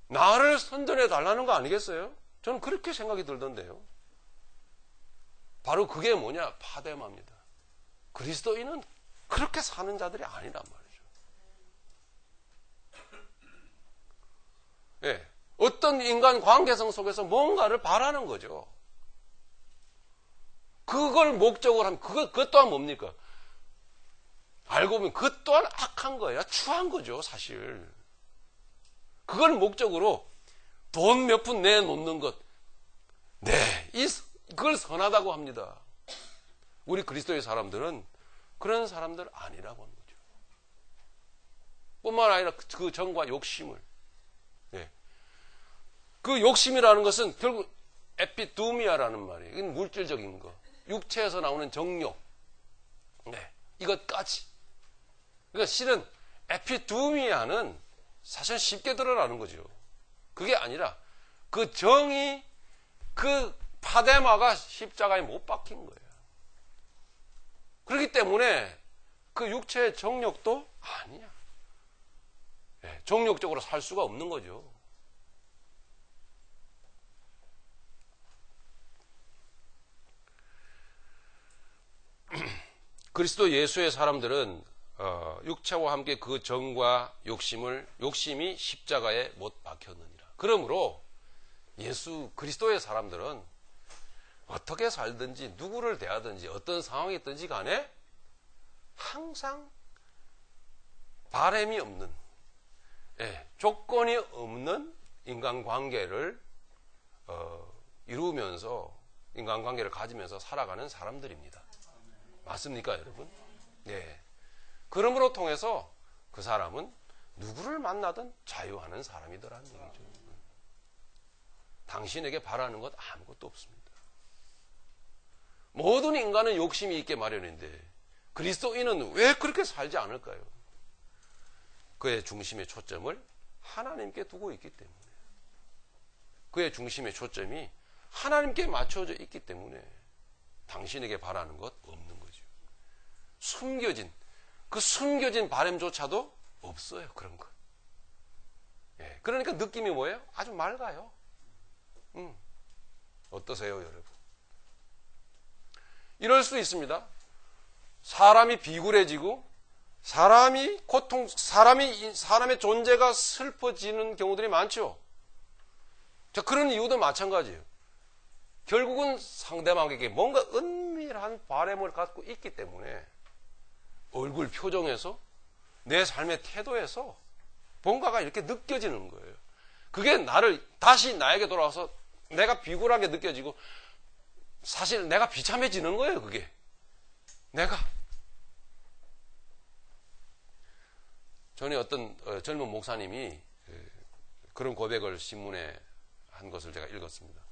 나를 선전해 달라는 거 아니겠어요? 저는 그렇게 생각이 들던데요. 바로 그게 뭐냐? 파데마입니다. 그리스도인은 그렇게 사는 자들이 아니란 말이죠. 예. 어떤 인간 관계성 속에서 뭔가를 바라는 거죠. 그걸 목적으로 하면 그것 또한 뭡니까? 알고 보면 그것 또한 악한 거예요. 추한 거죠, 사실. 그걸 목적으로 돈 몇 푼 내놓는 것. 네, 그걸 선하다고 합니다. 우리 그리스도의 사람들은 그런 사람들 아니라고 하는 거죠. 뿐만 아니라 그 정과 욕심을. 네. 그 욕심이라는 것은 결국 에피두미아라는 말이에요. 이건 물질적인 거. 육체에서 나오는 정욕. 네. 이것까지. 그러니까 실은 에피두미아는 사실 쉽게 드러나는 거죠. 그게 아니라 그 정이 그 파데마가 십자가에 못 박힌 거예요. 그렇기 때문에 그 육체의 정욕도 아니야. 네. 정욕적으로 살 수가 없는 거죠. 그리스도 예수의 사람들은 육체와 함께 그 정과 욕심이 십자가에 못 박혔느니라. 그러므로 예수 그리스도의 사람들은 어떻게 살든지 누구를 대하든지 어떤 상황이 있든지 간에 항상 바램이 없는, 조건이 없는 인간관계를 이루면서 인간관계를 가지면서 살아가는 사람들입니다. 맞습니까, 여러분? 네. 그러므로 통해서 그 사람은 누구를 만나든 자유하는 사람이더라는 얘기죠. 당신에게 바라는 것 아무것도 없습니다. 모든 인간은 욕심이 있게 마련인데 그리스도인은 왜 그렇게 살지 않을까요? 그의 중심의 초점을 하나님께 두고 있기 때문에, 그의 중심의 초점이 하나님께 맞춰져 있기 때문에 당신에게 바라는 것 없는 거죠. 숨겨진 바람조차도 없어요. 그런 것. 그러니까 느낌이 뭐예요? 아주 맑아요. 어떠세요, 여러분? 이럴 수 있습니다. 사람이 비굴해지고 사람의 존재가 슬퍼지는 경우들이 많죠. 자, 그런 이유도 마찬가지예요. 결국은 상대방에게 뭔가 은밀한 바람을 갖고 있기 때문에 얼굴 표정에서 내 삶의 태도에서 뭔가가 이렇게 느껴지는 거예요. 그게 다시 나에게 돌아와서 내가 비굴하게 느껴지고 사실 내가 비참해지는 거예요. 그게 전에 어떤 젊은 목사님이 그런 고백을 신문에 한 것을 제가 읽었습니다.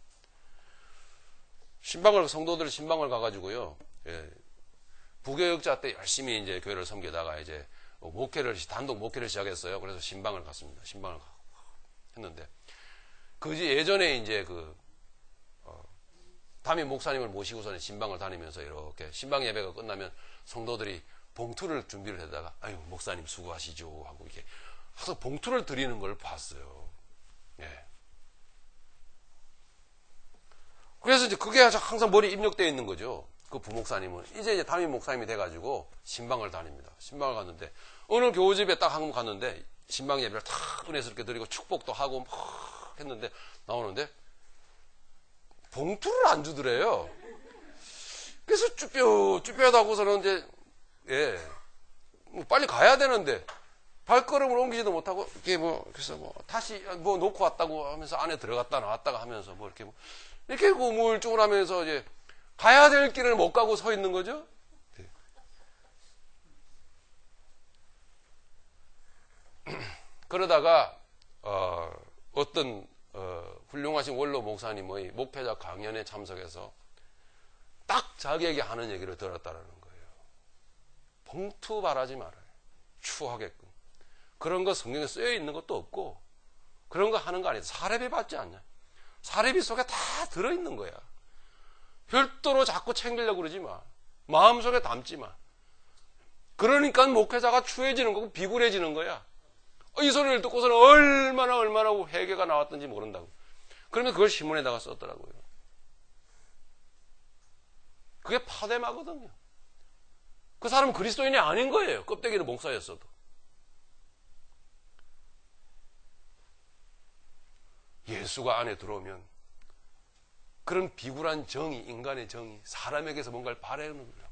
성도들 신방을 가가지고요, 부교역자 때 열심히 이제 교회를 섬기다가 이제 단독 목회를 시작했어요. 그래서 신방을 갔습니다. 신방을 했는데, 예전에 이제 담임 목사님을 모시고서는 신방을 다니면서 이렇게 신방 예배가 끝나면 성도들이 봉투를 준비를 해다가, 아유, 목사님 수고하시죠 하고 이렇게 항상 봉투를 드리는 걸 봤어요. 그래서 이제 그게 항상 머리에 입력되어 있는 거죠. 그 부목사님은 이제 담임 목사님이 돼가지고 신방을 다닙니다. 신방을 갔는데 어느 교우집에 딱 한 번 갔는데 신방 예배를 탁 은혜스럽게 드리고 축복도 하고 막 했는데 나오는데 봉투를 안 주더래요. 그래서 쭈뼛하고서는 이제 빨리 가야 되는데 발걸음을 옮기지도 못하고 이렇게 그래서 다시 놓고 왔다고 하면서 안에 들어갔다 나왔다가 하면서 이렇게 우물쭈물하면서 이제 가야 될 길을 못 가고 서 있는 거죠. 그러다가 어떤 훌륭하신 원로 목사님의 목회자 강연에 참석해서 딱 자기에게 하는 얘기를 들었다는 거예요. 봉투 바라지 말아요. 추하게끔. 그런 거 성경에 쓰여 있는 것도 없고 그런 거 하는 거 아니다. 사례비 받지 않냐. 사례비 속에 다 들어있는 거야. 별도로 자꾸 챙기려고 그러지 마. 마음속에 담지 마. 그러니까 목회자가 추해지는 거고 비굴해지는 거야. 이 소리를 듣고서는 얼마나 회개가 나왔던지 모른다고. 그러면 그걸 신문에다가 썼더라고요. 그게 파데마거든요. 그 사람은 그리스도인이 아닌 거예요. 껍데기는 목사였어도. 예수가 안에 들어오면 그런 비굴한 정의, 인간의 정의, 사람에게서 뭔가를 바라는 거예요.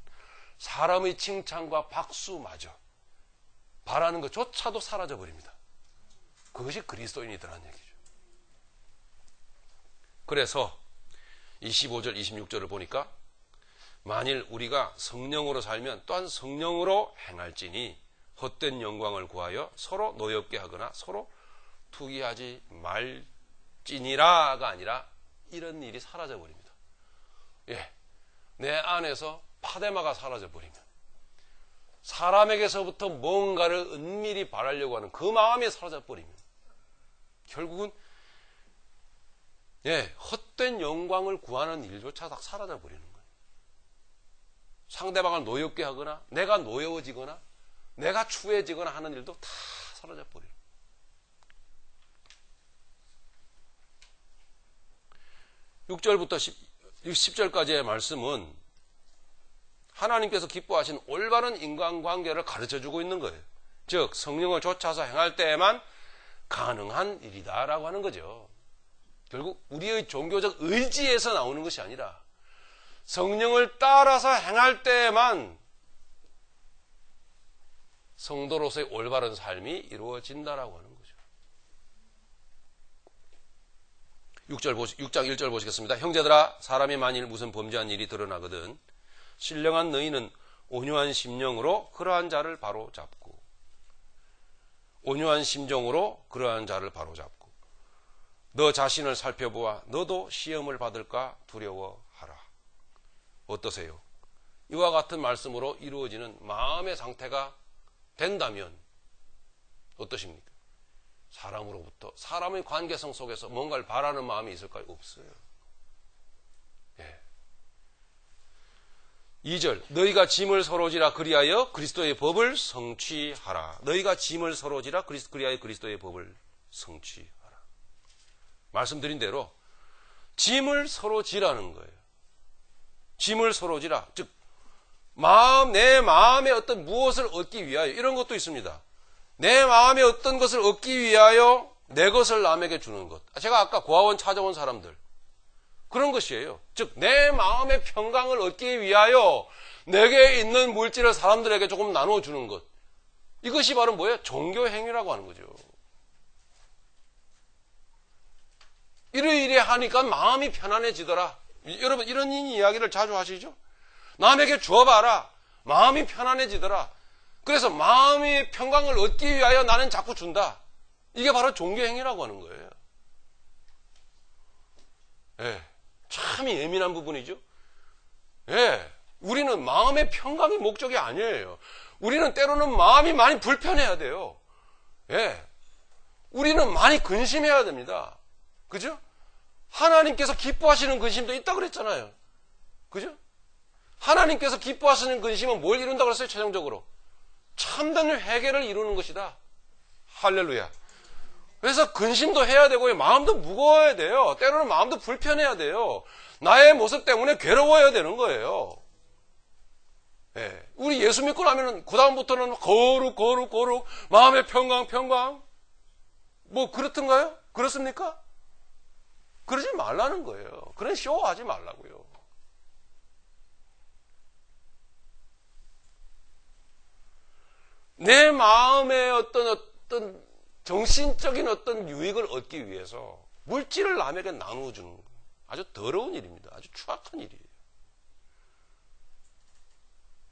사람의 칭찬과 박수마저 바라는 것조차도 사라져버립니다. 그것이 그리스도인이더라는 얘기죠. 그래서 25절, 26절을 보니까 만일 우리가 성령으로 살면 또한 성령으로 행할지니 헛된 영광을 구하여 서로 노엽게 하거나 서로 투기하지 말지니라가 아니라 이런 일이 사라져버립니다. 내 안에서 파데마가 사라져버리면 사람에게서부터 뭔가를 은밀히 바라려고 하는 그 마음이 사라져버리면 결국은 헛된 영광을 구하는 일조차 다 사라져버리는 거예요. 상대방을 노엽게 하거나 내가 노여워지거나 내가 추해지거나 하는 일도 다 사라져버려요. 6절부터 10절까지의 말씀은 하나님께서 기뻐하신 올바른 인간관계를 가르쳐주고 있는 거예요. 즉 성령을 좇아서 행할 때에만 가능한 일이다라고 하는 거죠. 결국 우리의 종교적 의지에서 나오는 것이 아니라 성령을 따라서 행할 때에만 성도로서의 올바른 삶이 이루어진다라고 하는 거죠. 6장 1절 보시겠습니다. 형제들아, 사람이 만일 무슨 범죄한 일이 드러나거든 신령한 너희는 온유한 심령으로 그러한 자를 바로잡고, 온유한 심정으로 그러한 자를 바로잡고 너 자신을 살펴보아 너도 시험을 받을까 두려워하라. 어떠세요? 이와 같은 말씀으로 이루어지는 마음의 상태가 된다면 어떠십니까? 사람으로부터, 사람의 관계성 속에서 뭔가를 바라는 마음이 있을까요? 없어요. 예. 2절, 너희가 짐을 서로 지라 그리하여 그리스도의 법을 성취하라. 너희가 짐을 서로 지라 그리하여 그리스도의 법을 성취하라. 말씀드린 대로 짐을 서로 지라는 거예요. 짐을 서로 지라. 즉 내 마음에 어떤 무엇을 얻기 위하여, 이런 것도 있습니다. 내 마음에 어떤 것을 얻기 위하여 내 것을 남에게 주는 것. 제가 아까 고아원 찾아온 사람들, 그런 것이에요. 즉 내 마음의 평강을 얻기 위하여 내게 있는 물질을 사람들에게 조금 나눠주는 것. 이것이 바로 뭐예요? 종교행위라고 하는 거죠. 이러이래 하니까 마음이 편안해지더라. 여러분 이런 이야기를 자주 하시죠? 남에게 주어봐라. 마음이 편안해지더라. 그래서 마음의 평강을 얻기 위하여 나는 자꾸 준다. 이게 바로 종교행위라고 하는 거예요. 예, 참 예민한 부분이죠. 예, 우리는 마음의 평강이 목적이 아니에요. 우리는 때로는 마음이 많이 불편해야 돼요. 예, 우리는 많이 근심해야 됩니다. 그죠? 하나님께서 기뻐하시는 근심도 있다고 그랬잖아요. 그죠? 하나님께서 기뻐하시는 근심은 뭘 이룬다고 그랬어요? 최종적으로 참된 회개를 이루는 것이다. 할렐루야. 그래서 근심도 해야 되고요, 마음도 무거워야 돼요. 때로는 마음도 불편해야 돼요. 나의 모습 때문에 괴로워야 되는 거예요. 예. 우리 예수 믿고 나면 그 다음부터는 거룩 마음의 평강 뭐 그렇던가요? 그렇습니까? 그러지 말라는 거예요. 그런 쇼하지 말라고요. 내 마음의 어떤 정신적인 어떤 유익을 얻기 위해서 물질을 남에게 나누어주는 거, 아주 더러운 일입니다. 아주 추악한 일이에요.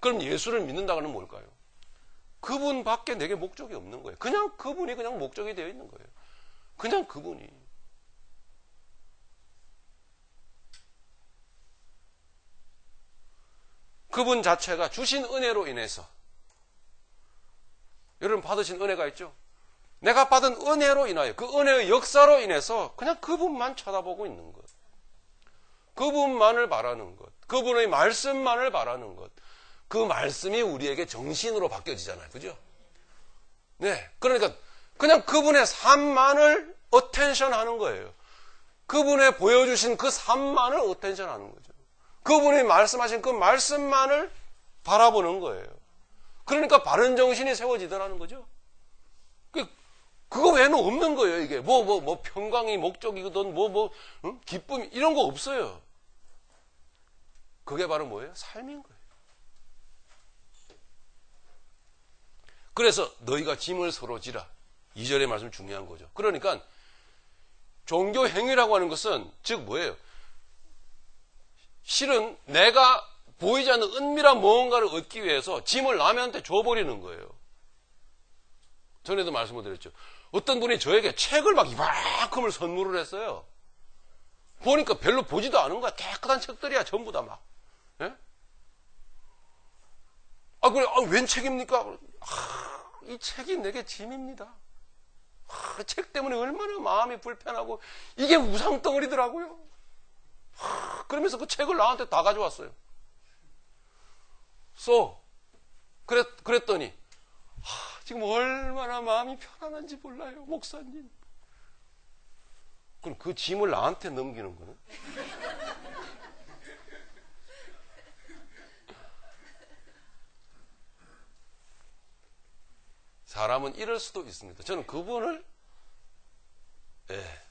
그럼 예수를 믿는다고 하면 뭘까요? 그분밖에 내게 목적이 없는 거예요. 그냥 그분이 그냥 목적이 되어 있는 거예요. 그냥 그분이. 그분 자체가 주신 은혜로 인해서, 여러분 받으신 은혜가 있죠? 내가 받은 은혜로 인하여, 그 은혜의 역사로 인해서 그냥 그분만 쳐다보고 있는 것, 그분만을 바라는 것, 그분의 말씀만을 바라는 것, 그 말씀이 우리에게 정신으로 바뀌어지잖아요. 그죠? 네. 그러니까 그냥 그분의 삶만을 어텐션 하는 거예요. 그분의 보여주신 그 삶만을 어텐션 하는 거죠. 그분이 말씀하신 그 말씀만을 바라보는 거예요. 그러니까 바른 정신이 세워지더라는 거죠. 그거 외에는 없는 거예요, 이게. 평강이 목적이거든, 기쁨, 이런 거 없어요. 그게 바로 뭐예요? 삶인 거예요. 그래서 너희가 짐을 서로 지라. 2절의 말씀 중요한 거죠. 그러니까 종교 행위라고 하는 것은 즉 뭐예요? 실은 내가 보이지 않는 은밀한 무언가를 얻기 위해서 짐을 남한테 줘버리는 거예요. 전에도 말씀을 드렸죠. 어떤 분이 저에게 책을 막 이만큼을 선물을 했어요. 보니까 별로 보지도 않은 거야. 깨끗한 책들이야, 전부 다 막. 예? 그래, 웬 책입니까? 이 책이 내게 짐입니다. 책 때문에 얼마나 마음이 불편하고, 이게 우상덩어리더라고요. 그러면서 그 책을 나한테 다 가져왔어요. 그랬더니, 지금 얼마나 마음이 편안한지 몰라요, 목사님. 그럼 그 짐을 나한테 넘기는 거는? 사람은 이럴 수도 있습니다. 저는 그분을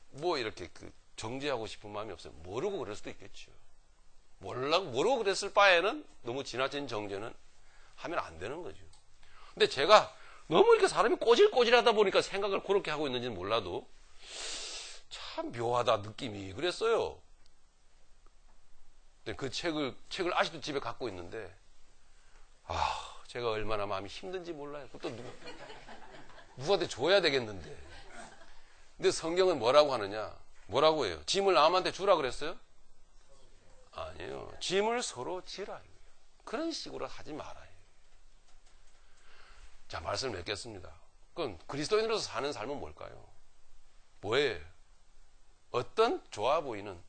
뭐 이렇게 정죄하고 싶은 마음이 없어요. 모르고 그럴 수도 있겠죠. 모르고 그랬을 바에는 너무 지나친 정죄는 하면 안 되는 거죠. 근데 제가 너무 이렇게 사람이 꼬질꼬질하다 보니까 생각을 그렇게 하고 있는지는 몰라도 참 묘하다 느낌이 그랬어요. 근데 그 책을 아직도 집에 갖고 있는데 제가 얼마나 마음이 힘든지 몰라요. 그것도 누구한테 줘야 되겠는데. 근데 성경은 뭐라고 하느냐? 뭐라고 해요? 짐을 남한테 주라 그랬어요? 아니에요. 짐을 서로 지라. 그런 식으로 하지 말아요. 자, 말씀을 맺겠습니다. 그건 그리스도인으로서 사는 삶은 뭘까요? 뭐예요? 어떤 좋아 보이는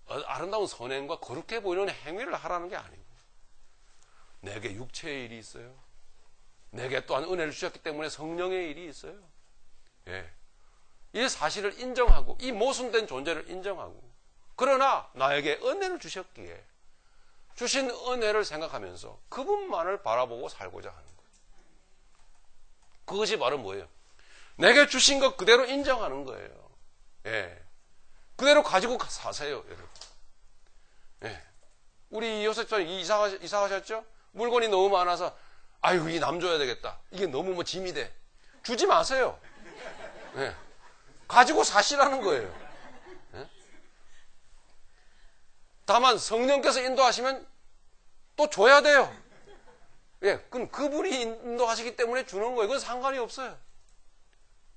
아름다운 선행과 거룩해 보이는 행위를 하라는 게 아니고, 내게 육체의 일이 있어요. 내게 또한 은혜를 주셨기 때문에 성령의 일이 있어요. 이 사실을 인정하고, 이 모순된 존재를 인정하고, 그러나 나에게 은혜를 주셨기에 주신 은혜를 생각하면서 그분만을 바라보고 살고자 하는 거예요. 그것이 바로 뭐예요? 내게 주신 것 그대로 인정하는 거예요. 그대로 가지고 사세요, 여러분. 우리 요셉처럼 이사가셨죠? 물건이 너무 많아서 아유, 이 남 줘야 되겠다. 이게 너무 뭐 짐이 돼. 주지 마세요. 가지고 사시라는 거예요. 다만 성령께서 인도하시면 또 줘야 돼요. 그건 그분이 인도하시기 때문에 주는 거예요. 그건 상관이 없어요.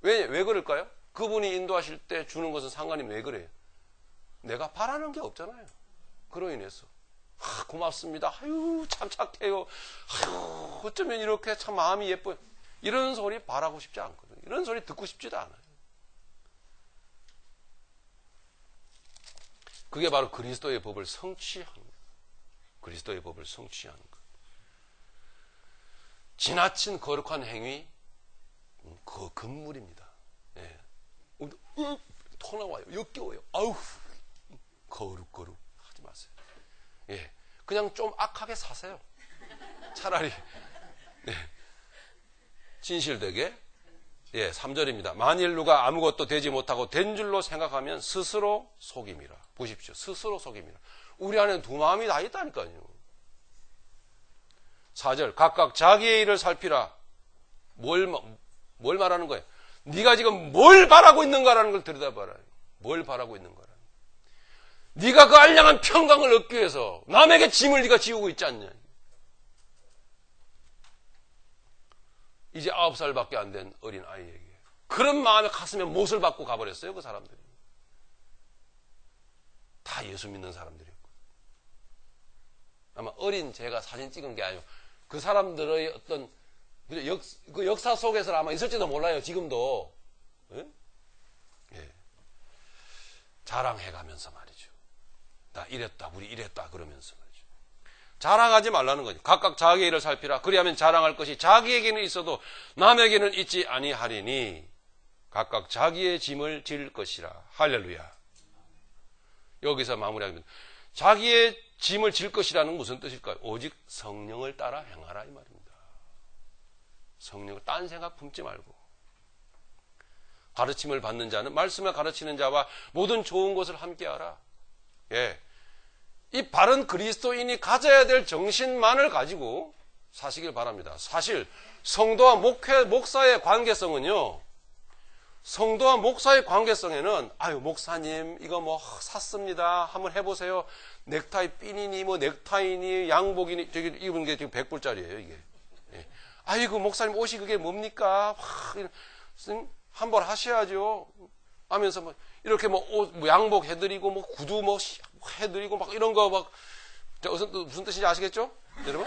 왜 그럴까요? 그분이 인도하실 때 주는 것은 상관이 왜 그래요? 내가 바라는 게 없잖아요. 그로 인해서 고맙습니다. 아유, 참 착해요. 아유, 어쩌면 이렇게 참 마음이 예뻐요. 이런 소리 바라고 싶지 않거든요. 이런 소리 듣고 싶지도 않아요. 그게 바로 그리스도의 법을 성취하는 거예요. 그리스도의 법을 성취하는 거예요. 지나친 거룩한 행위, 그 금물입니다. 토 나와요. 역겨워요. 아우, 거룩 하지 마세요. 그냥 좀 악하게 사세요. 차라리. 진실되게. 3절입니다. 만일 누가 아무것도 되지 못하고 된 줄로 생각하면 스스로 속임이라. 보십시오. 스스로 속임이라. 우리 안에는 두 마음이 다 있다니까요. 4절. 각각 자기의 일을 살피라. 뭘 말하는 거예요? 네가 지금 뭘 바라고 있는가라는 걸 들여다봐라. 뭘 바라고 있는가라는 거. 네가 그 알량한 평강을 얻기 위해서 남에게 짐을 네가 지우고 있지 않냐. 이제 9살밖에 안 된 어린 아이에게 그런 마음에 가슴에 못을 받고 가버렸어요. 그 사람들이 다 예수 믿는 사람들이었고, 아마 어린 제가 사진 찍은 게 아니고 그 사람들의 어떤 그 역사 속에서 아마 있을지도 몰라요. 지금도 자랑해가면서 말이죠. 나 이랬다, 우리 이랬다 그러면서 말이죠. 자랑하지 말라는 거죠. 각각 자기의 일을 살피라. 그리하면 자랑할 것이 자기에게는 있어도 남에게는 있지 아니하리니 각각 자기의 짐을 질 것이라. 할렐루야. 여기서 마무리합니다. 자기의 짐을 질 것이라는 무슨 뜻일까요? 오직 성령을 따라 행하라 이 말입니다. 성령을 딴 생각 품지 말고, 가르침을 받는 자는 말씀을 가르치는 자와 모든 좋은 것을 함께하라. 이 바른 그리스도인이 가져야 될 정신만을 가지고 사시길 바랍니다. 사실 성도와 목사의 관계성은요, 성도와 목사의 관계성에는 아유, 목사님 이거 뭐 샀습니다, 한번 해보세요. 넥타이 핀이니 뭐 넥타이니 양복이니, 저기 입은 게 지금 100불짜리예요 이게. 아이고 목사님 옷이 그게 뭡니까? 한 벌 하셔야죠 하면서 뭐 이렇게 뭐 옷, 뭐 양복 해드리고 뭐 구두 뭐 해드리고 막 이런 거 막, 무슨 뜻인지 아시겠죠? 여러분?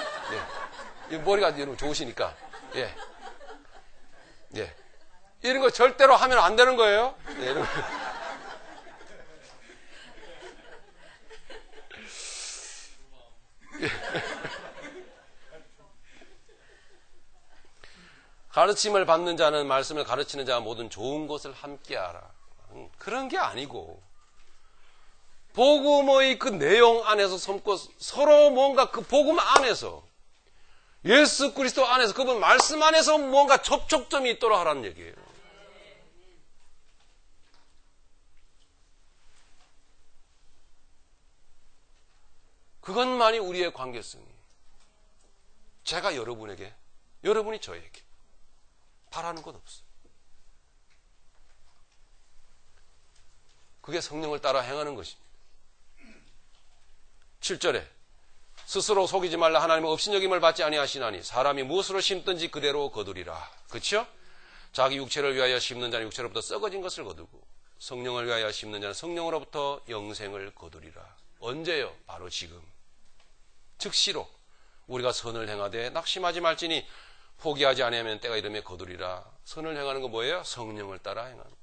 머리가 여러분 좋으시니까. 이런 거 절대로 하면 안 되는 거예요. 여러분. 가르침을 받는 자는 말씀을 가르치는 자와 모든 좋은 것을 함께하라. 그런 게 아니고, 복음의 그 내용 안에서 섬고 서로 뭔가 그 복음 안에서 예수 그리스도 안에서, 그분 말씀 안에서 뭔가 접촉점이 있도록 하라는 얘기예요. 그것만이 우리의 관계성이. 제가 여러분에게, 여러분이 저에게 바라는 것 없어요. 그게 성령을 따라 행하는 것입니다. 7절에 스스로 속이지 말라. 하나님은 업신여김을 받지 아니하시나니 사람이 무엇으로 심든지 그대로 거두리라. 그렇죠? 자기 육체를 위하여 심는 자는 육체로부터 썩어진 것을 거두고 성령을 위하여 심는 자는 성령으로부터 영생을 거두리라. 언제요? 바로 지금. 즉시로 우리가 선을 행하되 낙심하지 말지니 포기하지 아니하면 때가 이르면 거두리라. 선을 행하는 건 뭐예요? 성령을 따라 행하는 것.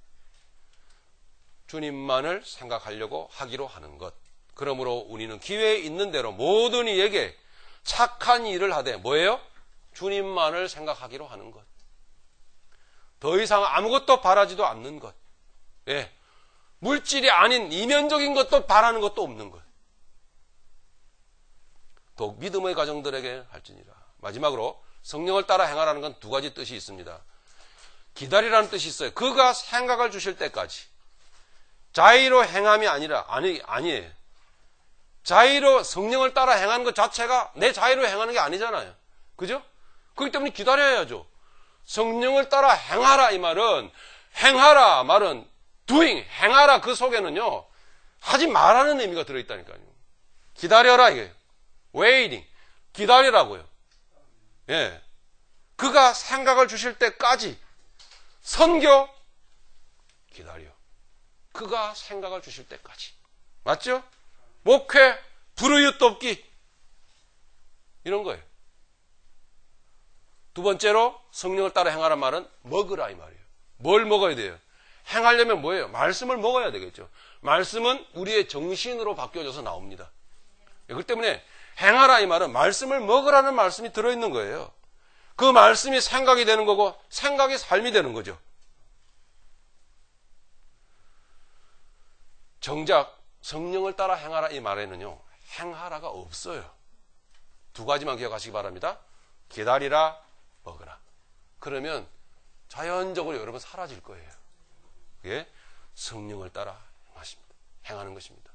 주님만을 생각하려고 하기로 하는 것. 그러므로 우리는 기회에 있는 대로 모든 이에게 착한 일을 하되 뭐예요? 주님만을 생각하기로 하는 것. 더 이상 아무것도 바라지도 않는 것. 예. 물질이 아닌 이면적인 것도 바라는 것도 없는 것. 더욱 믿음의 가정들에게 할지니라. 마지막으로 성령을 따라 행하라는 건 두 가지 뜻이 있습니다. 기다리라는 뜻이 있어요. 그가 생각을 주실 때까지. 자의로 행함이 아니에요. 자의로 성령을 따라 행하는 것 자체가 내 자의로 행하는 게 아니잖아요. 그죠? 그렇기 때문에 기다려야죠. 성령을 따라 행하라 이 말은, 행하라 말은 doing, 행하라 그 속에는요, 하지 말라는 의미가 들어있다니까요. 기다려라 이게 waiting, 기다리라고요. 예, 그가 생각을 주실 때까지. 선교 기다려. 그가 생각을 주실 때까지. 맞죠? 목회, 불의웃 돕기 이런 거예요. 두 번째로 성령을 따라 행하란 말은 먹으라 이 말이에요. 뭘 먹어야 돼요? 행하려면 뭐예요? 말씀을 먹어야 되겠죠. 말씀은 우리의 정신으로 바뀌어져서 나옵니다. 그렇기 때문에 행하라 이 말은 말씀을 먹으라는 말씀이 들어있는 거예요. 그 말씀이 생각이 되는 거고 생각이 삶이 되는 거죠. 정작 성령을 따라 행하라 이 말에는요, 행하라가 없어요. 두 가지만 기억하시기 바랍니다. 기다리라, 먹으라. 그러면 자연적으로 여러분 사라질 거예요. 그게 성령을 따라 행하는 것입니다.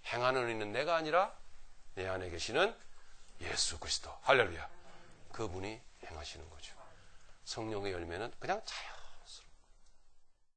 행하는 이는 내가 아니라 내 안에 계시는 예수 그리스도. 할렐루야. 그분이 행하시는 거죠. 성령의 열매는 그냥 자연